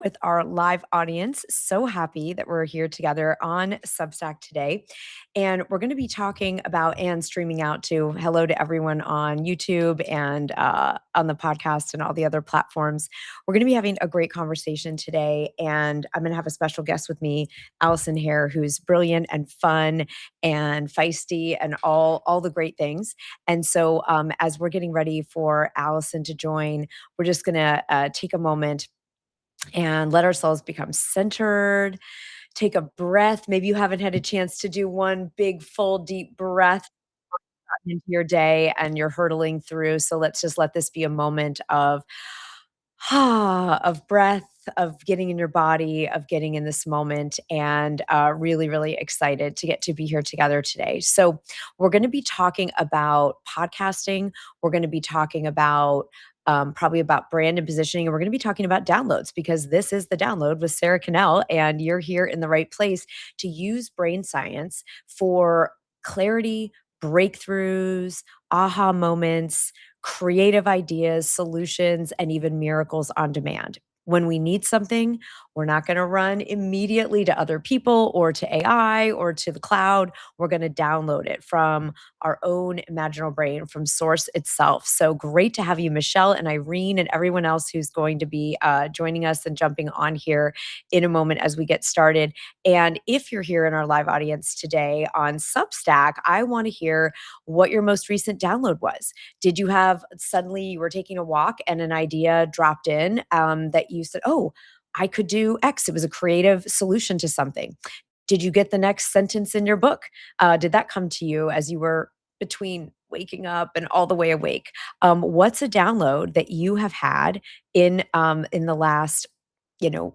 with our live audience. So happy that we're here together on Substack today. And we're going to be talking about and streaming out to hello to everyone on YouTube and on the podcast and all the other platforms. We're going to be having a great conversation today. And I'm going to have a special guest with me, Allison Hare, who's brilliant and fun and feisty and all the great things. And so as we're getting ready for Allison to join, we're just going to take a moment and let ourselves become centered. Take a breath. Maybe you haven't had a chance to do one big, full, deep breath into your day and you're hurtling through. So let's just let this be a moment of of breath, of getting in your body, of getting in this moment, and really, really excited to get to be here together today. So, we're going to be talking about podcasting. We're going to be talking about probably about brand and positioning. And we're going to be talking about downloads because this is the download with Sara Connell, and you're here in the right place to use brain science for clarity, breakthroughs, aha moments, creative ideas, solutions, and even miracles on demand. When we need something, we're not going to run immediately to other people or to AI or to the cloud. We're going to download it from our own imaginal brain, from source itself. So great to have you, Michelle and Irene, and everyone else who's going to be joining us and jumping on here in a moment as we get started. And if you're here in our live audience today on Substack, I want to hear what your most recent download was. Did you have suddenly you were taking a walk and an idea dropped in that you said, oh, I could do X? It was a creative solution to something. Did you get the next sentence in your book? Did that come to you as you were between waking up and all the way awake? What's a download that you have had in the last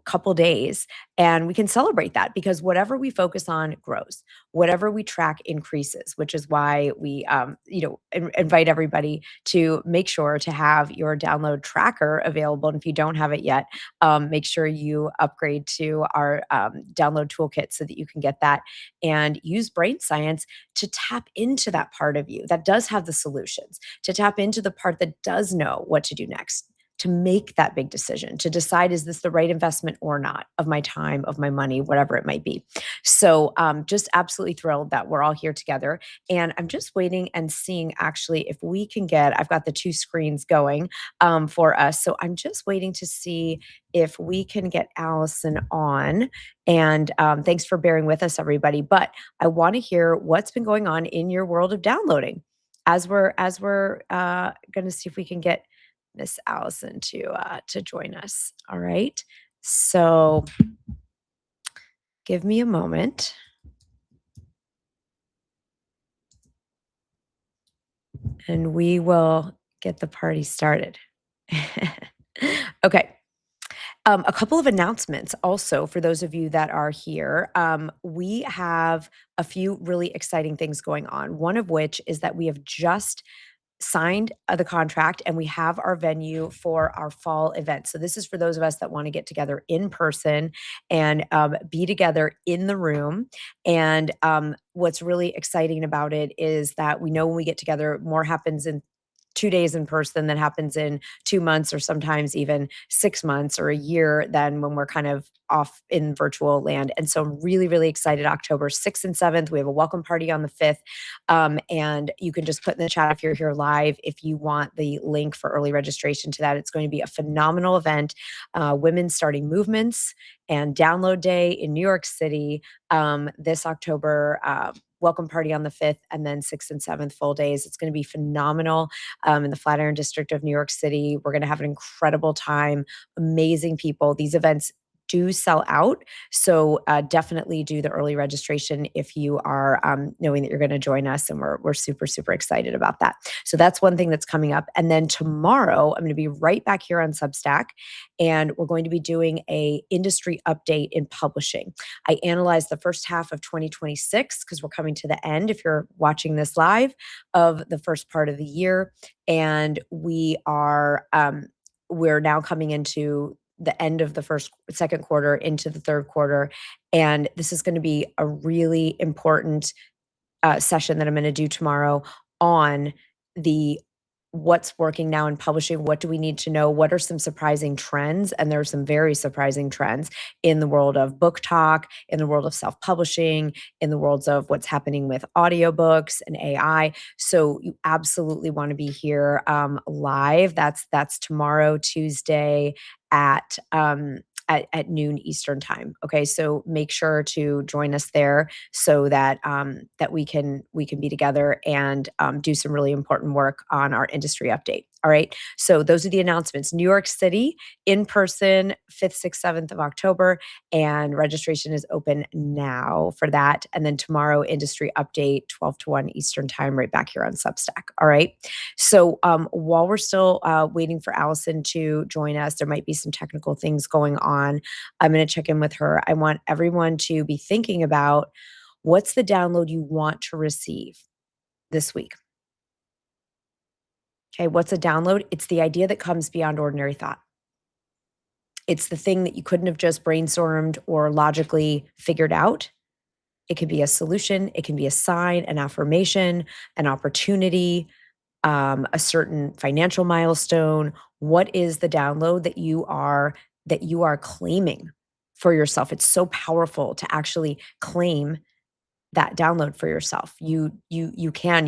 couple days, and we can celebrate that because whatever we focus on grows, whatever we track increases, which is why we invite everybody to make sure to have your download tracker available. And if you don't have it yet, make sure you upgrade to our download toolkit so that you can get that and use brain science to tap into that part of you that does have the solutions, to tap into the part that does know what to do next, to make that big decision, to decide, is this the right investment or not, of my time, of my money, whatever it might be. So just absolutely thrilled that we're all here together. And I'm just waiting and seeing actually if we can I've got the two screens going for us. So I'm just waiting to see if we can get Allison on. And thanks for bearing with us, everybody. But I want to hear what's been going on in your world of downloading as we're going to see if we can get Miss Allison to join us. All right. So give me a moment and we will get the party started. Okay. A couple of announcements also for those of you that are here. We have a few really exciting things going on. One of which is that we have just signed the contract and we have our venue for our fall event. So this is for those of us that want to get together in person and be together in the room. And what's really exciting about it is that we know when we get together, more happens in 2 days in person than happens in 2 months or sometimes even 6 months or a year than when we're kind of off in virtual land. And so I'm really, really excited. October 6th and 7th, we have a welcome party on the 5th. And you can just put in the chat if you're here live, if you want the link for early registration to that. It's going to be a phenomenal event. Women Starting Movements and Download Day in New York City this October. Welcome party on the 5th, and then 6th and 7th full days. It's going to be phenomenal in the Flatiron District of New York City. We're going to have an incredible time, amazing people. These events do sell out. So definitely do the early registration if you are knowing that you're going to join us. And we're super, super excited about that. So that's one thing that's coming up. And then tomorrow, I'm going to be right back here on Substack, and we're going to be doing a industry update in publishing. I analyzed the first half of 2026 because we're coming to the end, if you're watching this live, of the first part of the year. And we're now coming into the end of the second quarter into the third quarter. And this is going to be a really important session that I'm going to do tomorrow on the what's working now in publishing, what do we need to know, what are some surprising trends, and there are some very surprising trends in the world of book talk, in the world of self-publishing, in the worlds of what's happening with audiobooks and AI. So you absolutely want to be here live. That's tomorrow, Tuesday at noon Eastern time. Okay, so make sure to join us there so that that we can be together and do some really important work on our industry update. All right. So those are the announcements. New York City in person, 5th, 6th, 7th of October, and registration is open now for that. And then tomorrow, industry update, 12 to 1 Eastern time, right back here on Substack. All right. So while we're still waiting for Allison to join us, there might be some technical things going on. I'm going to check in with her. I want everyone to be thinking about what's the download you want to receive this week. Okay, what's a download? It's the idea that comes beyond ordinary thought. It's the thing that you couldn't have just brainstormed or logically figured out. It could be a solution, it can be a sign, an affirmation, an opportunity, a certain financial milestone. What is the download that you are claiming for yourself? It's so powerful to actually claim that download for yourself. You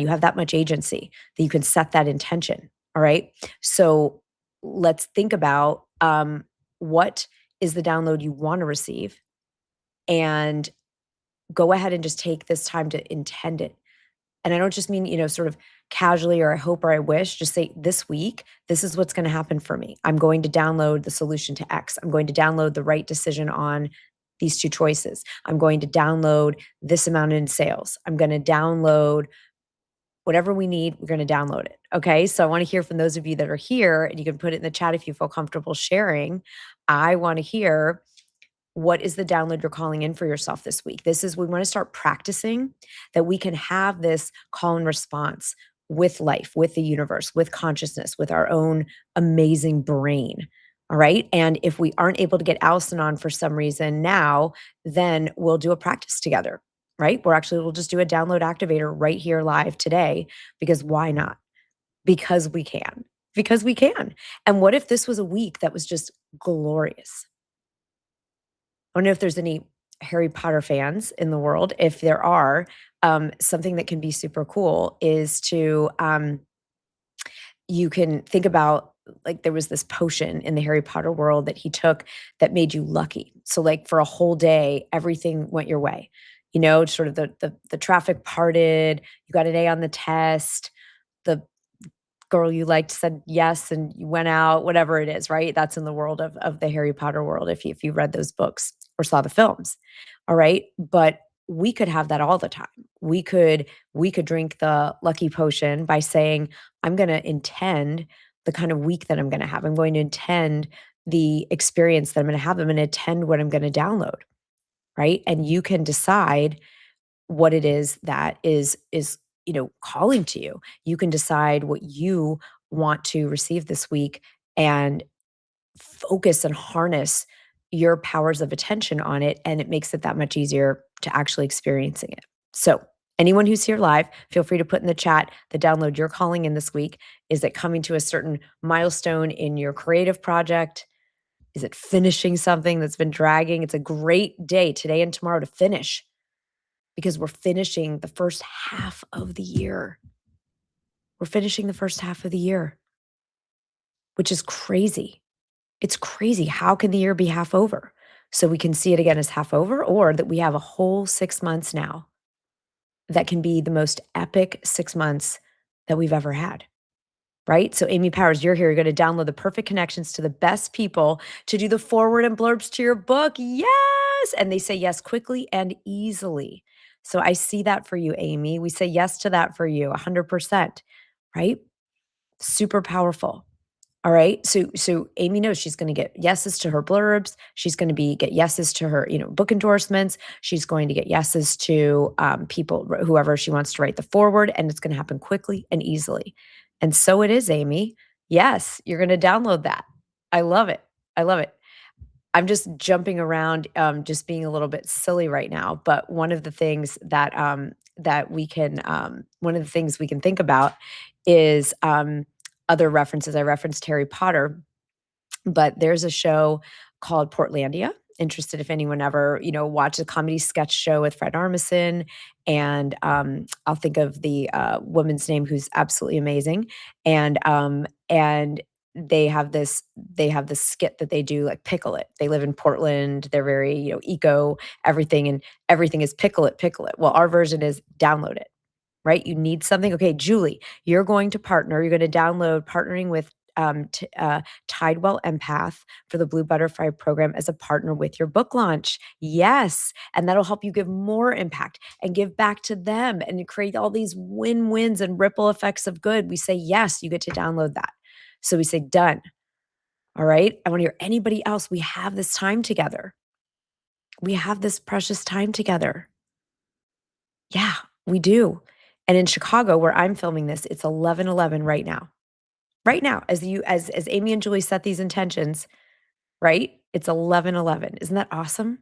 have that much agency that you can set that intention. All right. So let's think about what is the download you want to receive, and go ahead and just take this time to intend it. And I don't just mean, sort of casually or I hope or I wish, just say this week, this is what's going to happen for me. I'm going to download the solution to X. I'm going to download the right decision on these two choices. I'm going to download this amount in sales. I'm going to download whatever we need. We're going to download it. Okay. So I want to hear from those of you that are here, and you can put it in the chat if you feel comfortable sharing. I want to hear, what is the download you're calling in for yourself this week? We want to start practicing that we can have this call and response with life, with the universe, with consciousness, with our own amazing brain. All right. And if we aren't able to get Allison on for some reason now, then we'll do a practice together, right? We'll just do a download activator right here live today, because why not? Because we can. Because we can. And what if this was a week that was just glorious? I don't know if there's any Harry Potter fans in the world. If there are, something that can be super cool is to, you can think about, like, there was this potion in the Harry Potter world that he took that made you lucky. So like for a whole day, everything went your way. Sort of the traffic parted, you got an A on the test, the girl you liked said yes and you went out, whatever it is, right? That's in the world of the Harry Potter world, if you read those books or saw the films. All right. But we could have that all the time. We could drink the lucky potion by saying, I'm gonna intend the kind of week that I'm gonna have. I'm going to intend the experience that I'm gonna have. I'm gonna intend what I'm gonna download. Right. And you can decide what it is that is calling to you. You can decide what you want to receive this week, and focus and harness your powers of attention on it, and it makes it that much easier to actually experiencing it. So anyone who's here live, feel free to put in the chat the download you're calling in this week. Is it coming to a certain milestone in your creative project? Is it finishing something that's been dragging? It's a great day today and tomorrow to finish, because we're finishing the first half of the year. We're finishing the first half of the year, which is crazy. It's crazy. How can the year be half over? So we can see it again as half over, or that we have a whole 6 months now that can be the most epic 6 months that we've ever had. Right? So Amy Powers, you're here. You're going to download the perfect connections to the best people to do the forward and blurbs to your book. Yes. And they say yes quickly and easily. So I see that for you, Amy. We say yes to that for you 100%. Right? Super powerful. All right. So Amy knows she's going to get yeses to her blurbs. She's going to get yeses to her, book endorsements. She's going to get yeses to people, whoever she wants to write the forward, and it's going to happen quickly and easily. And so it is, Amy. Yes, you're going to download that. I love it. I love it. I'm just jumping around, just being a little bit silly right now. But one of the things that we can think about is other references. I referenced Harry Potter, but there's a show called Portlandia. Interested if anyone ever, watched a comedy sketch show with Fred Armisen, and I'll think of the woman's name who's absolutely amazing, and they have this skit that they do, like pickle it. They live in Portland. They're very eco everything, and everything is pickle it, pickle it. Well, our version is download it. Right? You need something. Okay, Julie, you're going to partner. You're going to download partnering with Tidewell Empath for the Blue Butterfly program as a partner with your book launch. Yes. And that'll help you give more impact and give back to them and create all these win-wins and ripple effects of good. We say, yes, you get to download that. So we say, done. All right. I want to hear anybody else. We have this time together. We have this precious time together. Yeah, we do. And in Chicago, where I'm filming this, it's 11:11 right now. Right now, as Amy and Julie set these intentions, right? It's 11:11. Isn't that awesome?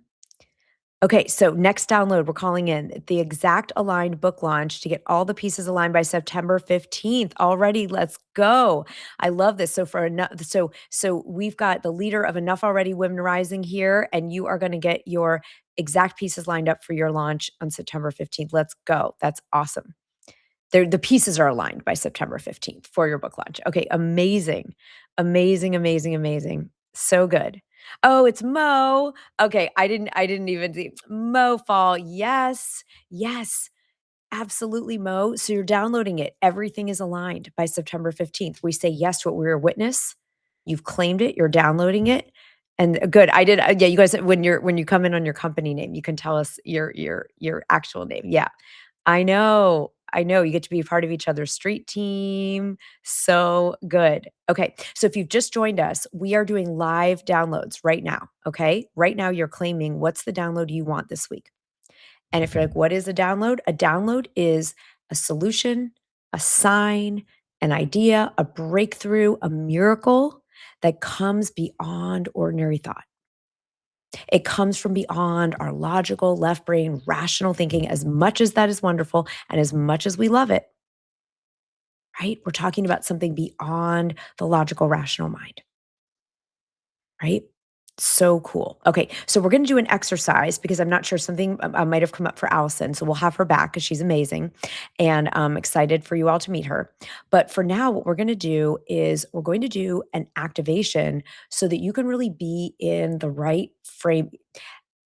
Okay, so next download, we're calling in the exact aligned book launch to get all the pieces aligned by September 15th. Already, let's go. I love this. So for enough, so we've got the leader of Enough Already Women Rising here, and you are going to get your exact pieces lined up for your launch on September 15th. Let's go. That's awesome. The pieces are aligned by September 15th for your book launch. Okay, amazing. Amazing, amazing, amazing. So good. Oh, it's Mo. Okay, I didn't even see Mo Fall. Yes. Yes. Absolutely, Mo. So you're downloading it. Everything is aligned by September 15th. We say yes to what we were a witness. You've claimed it. You're downloading it. And good. I did. Yeah, you guys, when you come in on your company name, you can tell us your actual name. Yeah. I know. I know. You get to be a part of each other's street team. So good. Okay. So if you've just joined us, we are doing live downloads right now. Okay. Right now, you're claiming what's the download you want this week. And if you're like, what is a download? A download is a solution, a sign, an idea, a breakthrough, a miracle that comes beyond ordinary thought. It comes from beyond our logical, left brain, rational thinking, as much as that is wonderful and as much as we love it, right? We're talking about something beyond the logical, rational mind, right? So cool. Okay, so we're going to do an exercise because I'm not sure something might have come up for Allison. So we'll have her back because she's amazing, and I'm excited for you all to meet her. But for now, what we're going to do is we're going to do an activation so that you can really be in the right frame.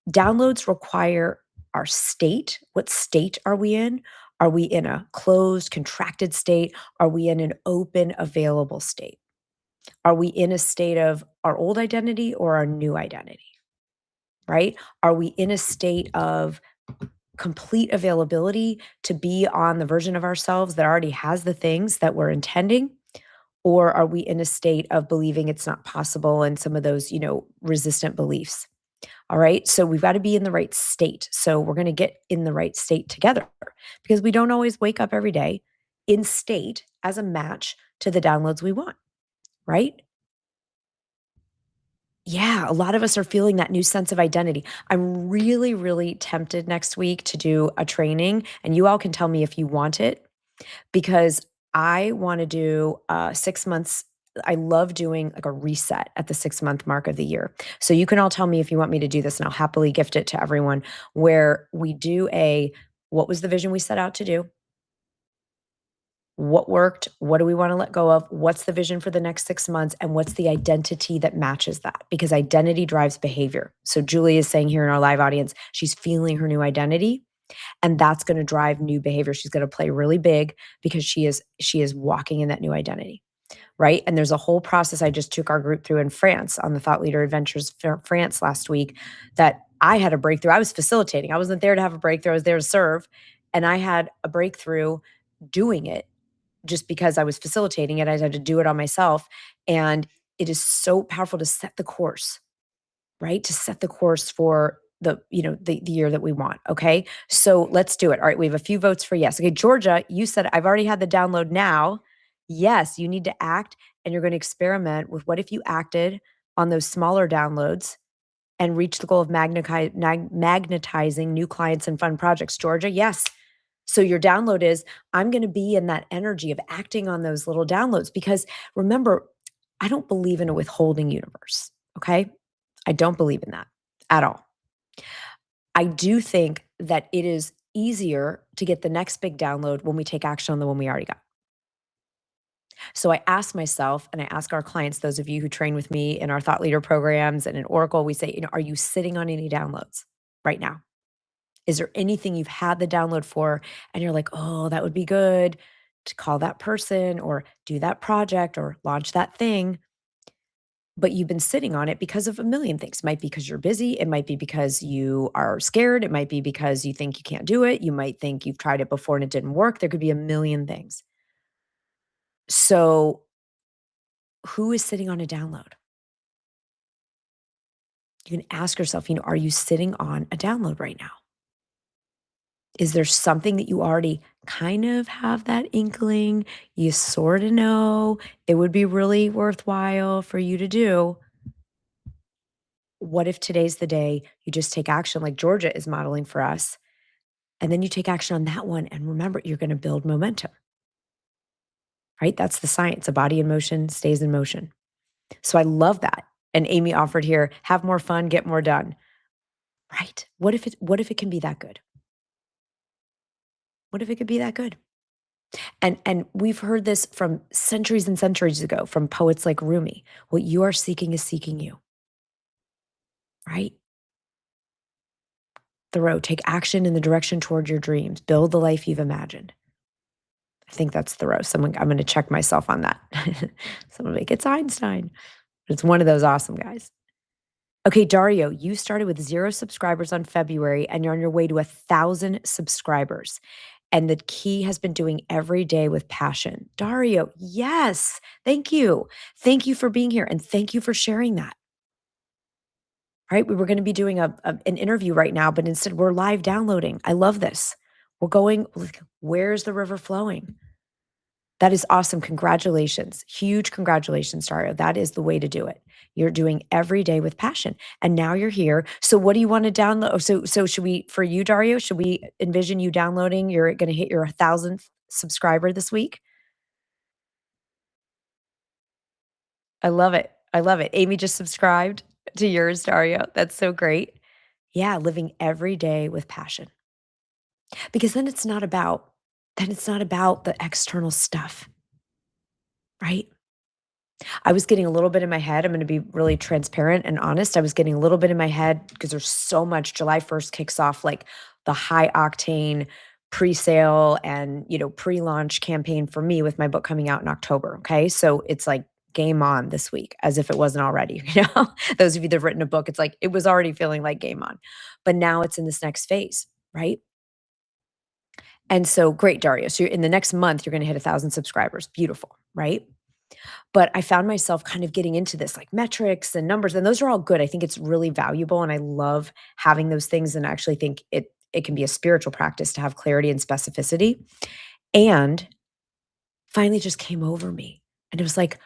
Downloads require our state. What state are we in? Are we in a closed, contracted state? Are we in an open, available state? Are we in a state of our old identity or our new identity? Right? Are we in a state of complete availability to be on the version of ourselves that already has the things that we're intending? Or are we in a state of believing it's not possible and some of those, resistant beliefs? All right. So we've got to be in the right state. So we're going to get in the right state together because we don't always wake up every day in state as a match to the downloads we want. Right. Yeah, a lot of us are feeling that new sense of identity. I'm really, really tempted next week to do a training, and you all can tell me if you want it because I want to do 6 months. I love doing like a reset at the 6 month mark of the year. So you can all tell me if you want me to do this, and I'll happily gift it to everyone where we do what was the vision we set out to do? What worked? What do we want to let go of? What's the vision for the next 6 months? And what's the identity that matches that? Because identity drives behavior. So Julie is saying here in our live audience, she's feeling her new identity. And that's going to drive new behavior. She's going to play really big because she is walking in that new identity. Right. And there's a whole process I just took our group through in France on the Thought Leader Adventures France last week that I had a breakthrough. I was facilitating. I wasn't there to have a breakthrough. I was there to serve. And I had a breakthrough doing it just because I was facilitating it. I had to do it on myself. And it is so powerful to set the course, right? To set the course for the year that we want. Okay. So let's do it. All right. We have a few votes for yes. Okay. Georgia, you said I've already had the download now. Yes, you need to act, and you're going to experiment with what if you acted on those smaller downloads and reach the goal of magnetizing new clients and fun projects. Georgia, yes. So your download is, I'm going to be in that energy of acting on those little downloads because remember, I don't believe in a withholding universe. Okay. I don't believe in that at all. I do think that it is easier to get the next big download when we take action on the one we already got. So I ask myself and I ask our clients, those of you who train with me in our thought leader programs and in Oracle, we say, are you sitting on any downloads right now? Is there anything you've had the download for and you're like, oh, that would be good to call that person or do that project or launch that thing? But you've been sitting on it because of a million things. It might be because you're busy. It might be because you are scared. It might be because you think you can't do it. You might think you've tried it before and it didn't work. There could be a million things. So, who is sitting on a download? You can ask yourself, are you sitting on a download right now? Is there something that you already kind of have that inkling? You sort of know it would be really worthwhile for you to do. What if today's the day you just take action like Georgia is modeling for us? And then you take action on that one. And remember, you're going to build momentum, right? That's the science. A body in motion stays in motion. So I love that. And Amy offered here, have more fun, get more done. Right? What if it can be that good? What if it could be that good? And we've heard this from centuries and centuries ago from poets like Rumi. What you are seeking is seeking you, right? Thoreau, take action in the direction toward your dreams. Build the life you've imagined. I think that's Thoreau. I'm going to check myself on that. Someone make it's Einstein. It's one of those awesome guys. Okay, Dario, you started with 0 subscribers on February and you're on your way to 1,000 subscribers. And the key has been doing every day with passion. Dario, yes. Thank you. Thank you for being here. And thank you for sharing that. Right? We were going to be doing an interview right now, but instead we're live downloading. I love this. We're going, like, where's the river flowing? That is awesome. Congratulations. Huge congratulations, Dario. That is the way to do it. You're doing every day with passion. And now you're here. So what do you want to download? So should we, for you, Dario, should we envision you downloading? You're going to hit your 1,000th subscriber this week? I love it. I love it. Amy just subscribed to yours, Dario. That's so great. Yeah, living every day with passion. Because then it's not about the external stuff, right? I was getting a little bit in my head. I'm going to be really transparent and honest. I was getting a little bit in my head because there's so much. July 1st kicks off like the high octane pre-sale and, pre-launch campaign for me with my book coming out in October. Okay. So it's like game on this week as if it wasn't already, those of you that have written a book, it's like, it was already feeling like game on, but now it's in this next phase. Right. And so great, Dario. So in the next month, you're going to hit 1,000 subscribers. Beautiful. Right. But I found myself kind of getting into this like metrics and numbers, and those are all good. I think it's really valuable and I love having those things. And I actually think it can be a spiritual practice to have clarity and specificity. And finally just came over me. And it was like,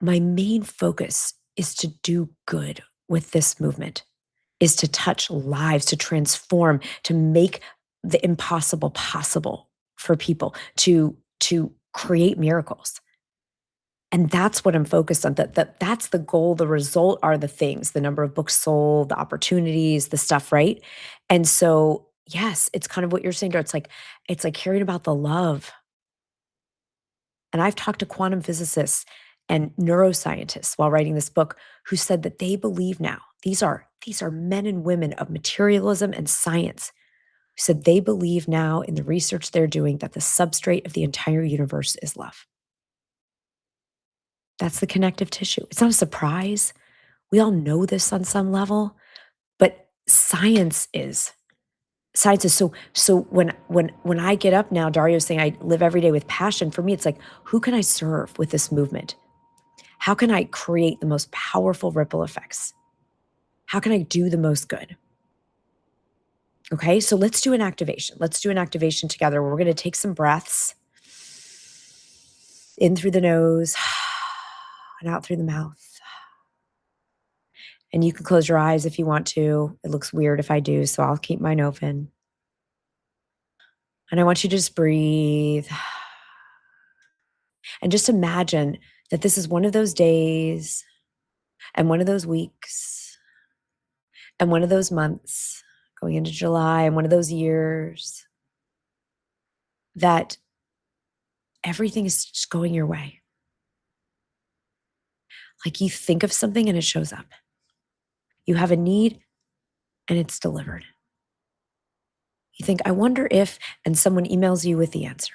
my main focus is to do good with this movement, is to touch lives, to transform, to make the impossible possible for people, to create miracles. And that's what I'm focused on. That's the goal. The result are the things, the number of books sold, the opportunities, the stuff, right? And so, yes, it's kind of what you're saying. It's like hearing about the love. And I've talked to quantum physicists and neuroscientists while writing this book who said that they believe now, these are men and women of materialism and science, who said they believe now in the research they're doing that the substrate of the entire universe is love. That's the connective tissue. It's not a surprise. We all know this on some level, but science is. Science is so when I get up now, Dario's saying I live every day with passion. For me, it's like, who can I serve with this movement? How can I create the most powerful ripple effects? How can I do the most good? Okay, so let's do an activation. Let's do an activation together where we're going to take some breaths in through the nose and out through the mouth. And you can close your eyes if you want to. It looks weird if I do, so I'll keep mine open. And I want you to just breathe and just imagine that this is one of those days and one of those weeks and one of those months going into July and one of those years that everything is just going your way. Like you think of something and it shows up. You have a need and it's delivered. You think, I wonder if, and someone emails you with the answer.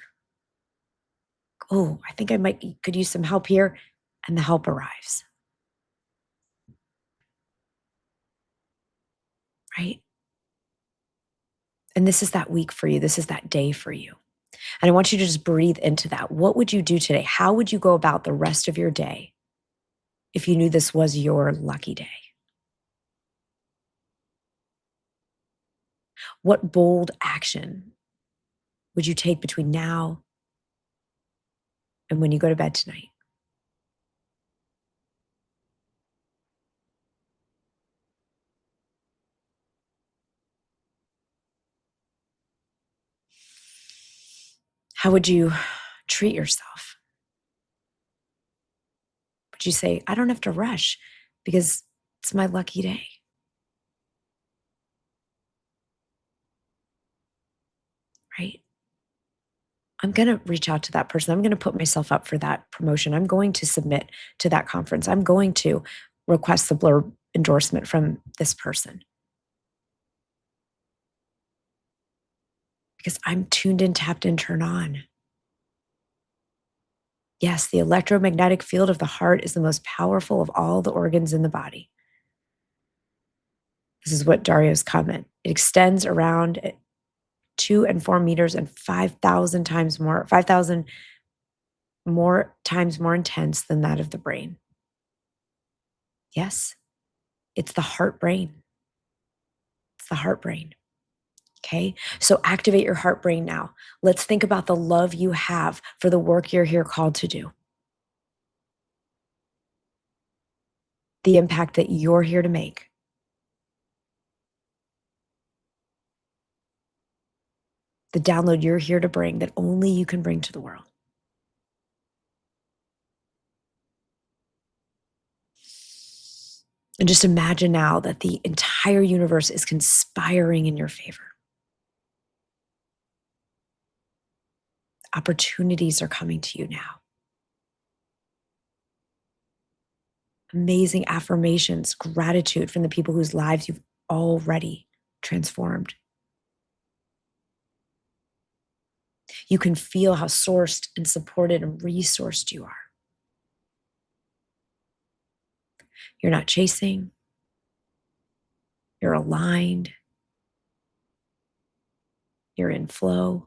Oh, I think could use some help here. And the help arrives, right? And this is that week for you. This is that day for you. And I want you to just breathe into that. What would you do today? How would you go about the rest of your day if you knew this was your lucky day? What bold action would you take between now and when you go to bed tonight? How would you treat yourself? Would you say, I don't have to rush because it's my lucky day, right? I'm going to reach out to that person. I'm going to put myself up for that promotion. I'm going to submit to that conference. I'm going to request the blurb endorsement from this person because I'm tuned in, tapped in, turn on. Yes, the electromagnetic field of the heart is the most powerful of all the organs in the body. This is what Dario's comment. It extends around 2 and 4 meters and 5,000 times more, 5,000 more times more intense than that of the brain. Yes, it's the heart brain. It's the heart brain. Okay. So activate your heart brain now. Let's think about the love you have for the work you're here called to do, the impact that you're here to make. The download you're here to bring that only you can bring to the world. And just imagine now that the entire universe is conspiring in your favor. Opportunities are coming to you now. Amazing affirmations, gratitude from the people whose lives you've already transformed. You can feel how sourced and supported and resourced you are. You're not chasing. You're aligned. You're in flow.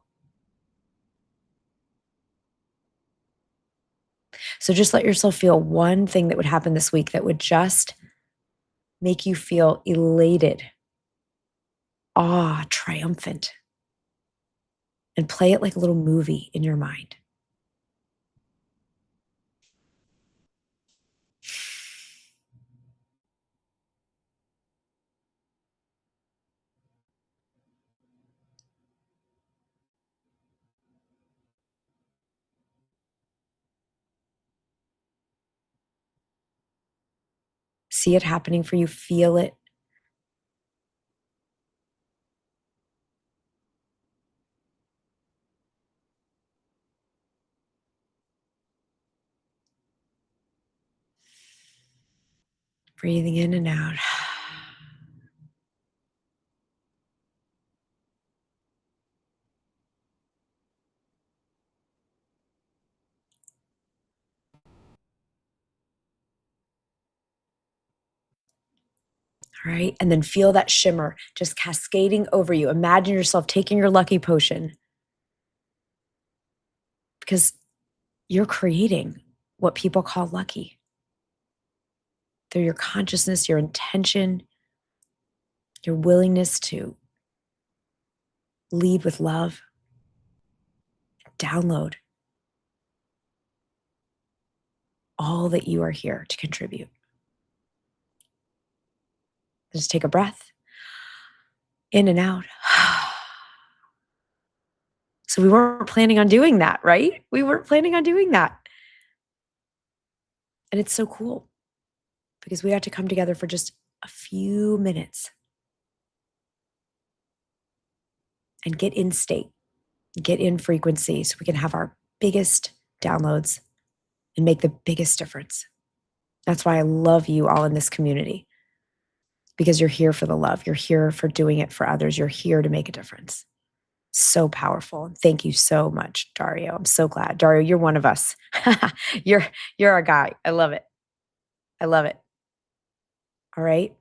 So just let yourself feel one thing that would happen this week that would just make you feel elated, triumphant, and play it like a little movie in your mind. See it happening for you, feel it. Breathing in and out. All right. And then feel that shimmer just cascading over you. Imagine yourself taking your lucky potion because you're creating what people call lucky through your consciousness, your intention, your willingness to lead with love, download all that you are here to contribute. Just take a breath in and out. So we weren't planning on doing that, right? We weren't planning on doing that. And it's so cool because we got to come together for just a few minutes and get in state, get in frequency so we can have our biggest downloads and make the biggest difference. That's why I love you all in this community because you're here for the love. You're here for doing it for others. You're here to make a difference. So powerful. Thank you so much, Dario. I'm so glad. Dario, you're one of us. you're you're our guy. I love it. I love it. All right.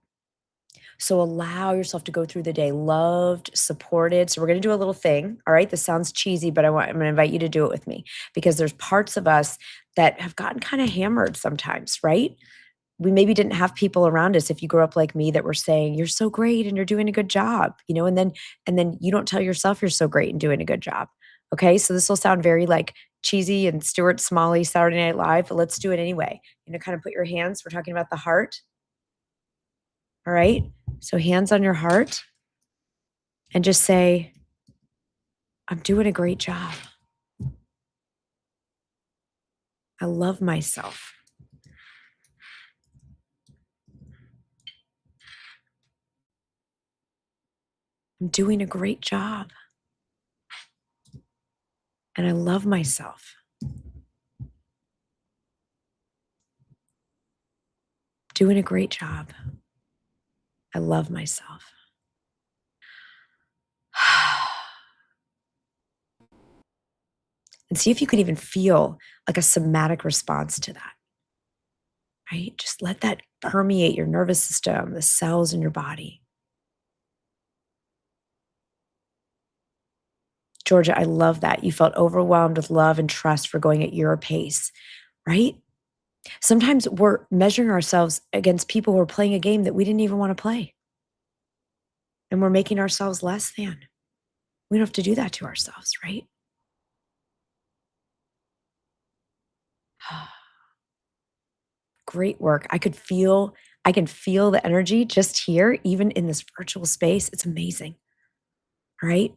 So allow yourself to go through the day loved, supported. So we're going to do a little thing. All right. This sounds cheesy, but I'm going to invite you to do it with me because there's parts of us that have gotten kind of hammered sometimes, right? We maybe didn't have people around us if you grew up like me that were saying you're so great and you're doing a good job, and then you don't tell yourself you're so great and doing a good job. Okay? So this will sound very like cheesy and Stuart Smalley Saturday Night Live, but let's do it anyway. Kind of put your hands, we're talking about the heart. All right? So hands on your heart and just say, I'm doing a great job. I love myself. I'm doing a great job. And I love myself. Doing a great job. I love myself. And see if you can even feel like a somatic response to that, right? Just let that permeate your nervous system, the cells in your body. Georgia, I love that. You felt overwhelmed with love and trust for going at your pace, right? Sometimes we're measuring ourselves against people who are playing a game that we didn't even want to play. And we're making ourselves less than. We don't have to do that to ourselves, right? Great work. I can feel the energy just here, even in this virtual space. It's amazing. All right.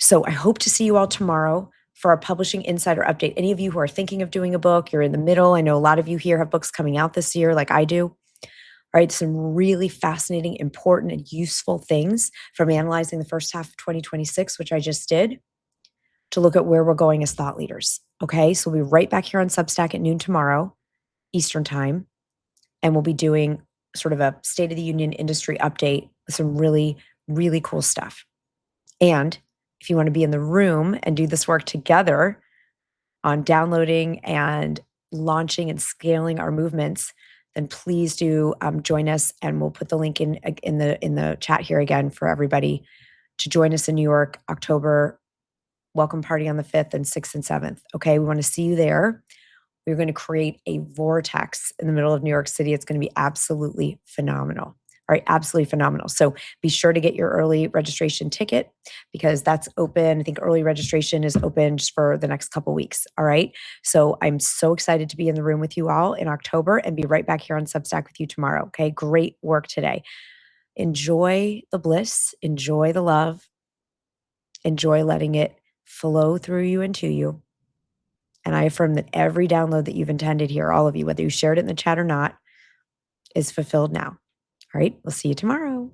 So I hope to see you all tomorrow for our Publishing Insider update. Any of you who are thinking of doing a book, you're in the middle. I know a lot of you here have books coming out this year, like I do. All right. Some really fascinating, important, and useful things from analyzing the first half of 2026, which I just did, to look at where we're going as thought leaders. Okay. So we'll be right back here on Substack at noon tomorrow, Eastern time. And we'll be doing sort of a State of the Union industry update with some really, really cool stuff. And if you want to be in the room and do this work together on downloading and launching and scaling our movements, then please do join us. And we'll put the link in the chat here again for everybody to join us in New York, October welcome party on the 5th and 6th and 7th. Okay, we want to see you there. We're going to create a vortex in the middle of New York City. It's going to be absolutely phenomenal. All right, absolutely phenomenal. So be sure to get your early registration ticket because that's open. I think early registration is open just for the next couple weeks. All right. So I'm so excited to be in the room with you all in October and be right back here on Substack with you tomorrow. Okay, great work today. Enjoy the bliss, enjoy the love, enjoy letting it flow through you and to you. And I affirm that every download that you've intended here, all of you, whether you shared it in the chat or not, is fulfilled now. All right, we'll see you tomorrow.